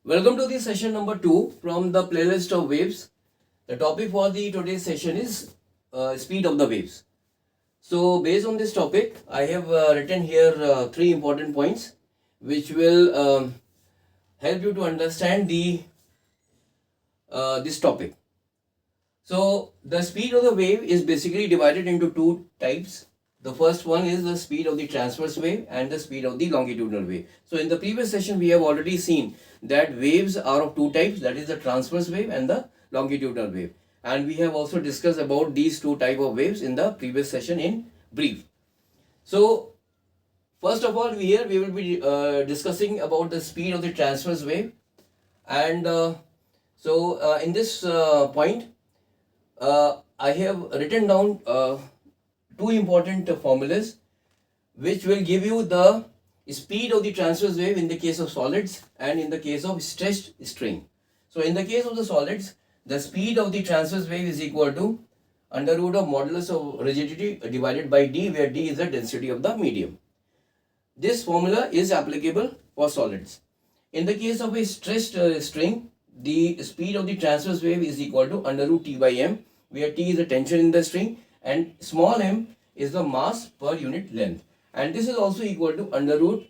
Welcome to the session number 2 from the playlist of waves. The topic for the today's session is speed of the waves. So based on this topic, I have written here 3 important points which will help you to understand this topic. So the speed of the wave is basically divided into 2 types. The first one is the speed of the transverse wave and the speed of the longitudinal wave. So in the previous session, we have already seen that waves are of 2 types, that is the transverse wave and the longitudinal wave. And we have also discussed about these 2 types of waves in the previous session in brief. So first of all, here we will be discussing about the speed of the transverse wave. And in this point, I have written down 2 important formulas which will give you the speed of the transverse wave in the case of solids and in the case of stretched string. So in the case of the solids, the speed of the transverse wave is equal to under root of modulus of rigidity divided by d, where d is the density of the medium. This formula is applicable for solids. In the case of a stretched string, the speed of the transverse wave is equal to under root T by m, where T is the tension in the string and small m is the mass per unit length. And this is also equal to under root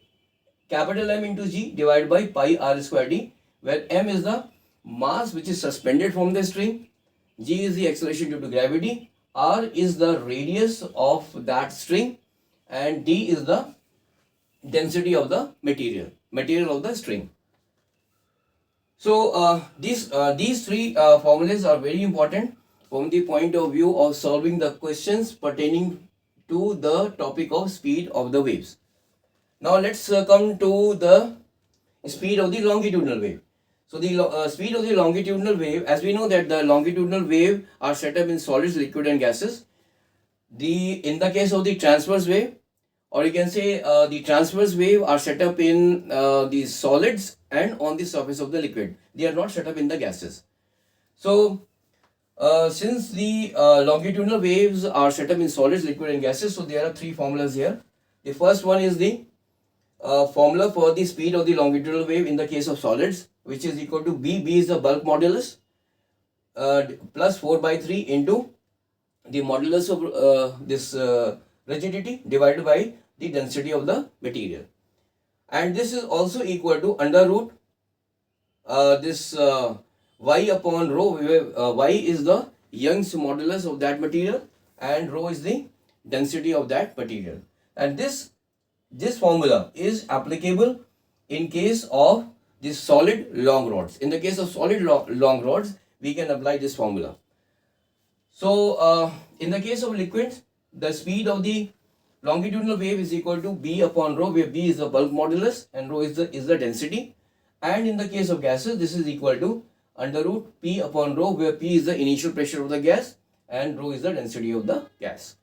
capital M into G divided by pi r square d, where m is the mass which is suspended from the string, G is the acceleration due to gravity, r is the radius of that string, and d is the density of the material of the string. So these 3 formulas are very important from the point of view of solving the questions pertaining to the topic of speed of the waves. Now let's come to the speed of the longitudinal wave. So the speed of the longitudinal wave, as we know that the longitudinal wave are set up in solids, liquid and gases. In the case of the transverse wave, or you can say the transverse wave are set up in the solids and on the surface of the liquid. They are not set up in the gases. So since the longitudinal waves are set up in solids, liquid and gases, so there are 3 formulas here. The first one is the formula for the speed of the longitudinal wave in the case of solids, which is equal to B. B is the bulk modulus plus 4 by 3 into the modulus of this rigidity divided by the density of the material. And this is also equal to under root this y upon rho, where y is the Young's modulus of that material and rho is the density of that material. And this formula is applicable in case of the solid long rods. In the case of solid long rods, we can apply this formula. So in the case of liquids, the speed of the longitudinal wave is equal to B upon rho, where B is the bulk modulus and rho is the density. And in the case of gases, this is equal to under root P upon rho, where P is the initial pressure of the gas and rho is the density of the gas.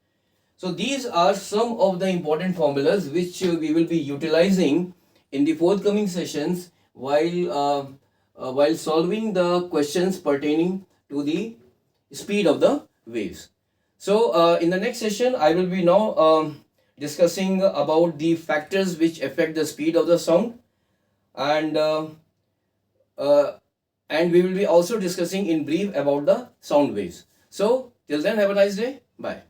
So these are some of the important formulas which we will be utilizing in the forthcoming sessions while solving the questions pertaining to the speed of the waves. So in the next session, I will be now discussing about the factors which affect the speed of the sound, and we will be also discussing in brief about the sound waves. So till then, have a nice day. Bye.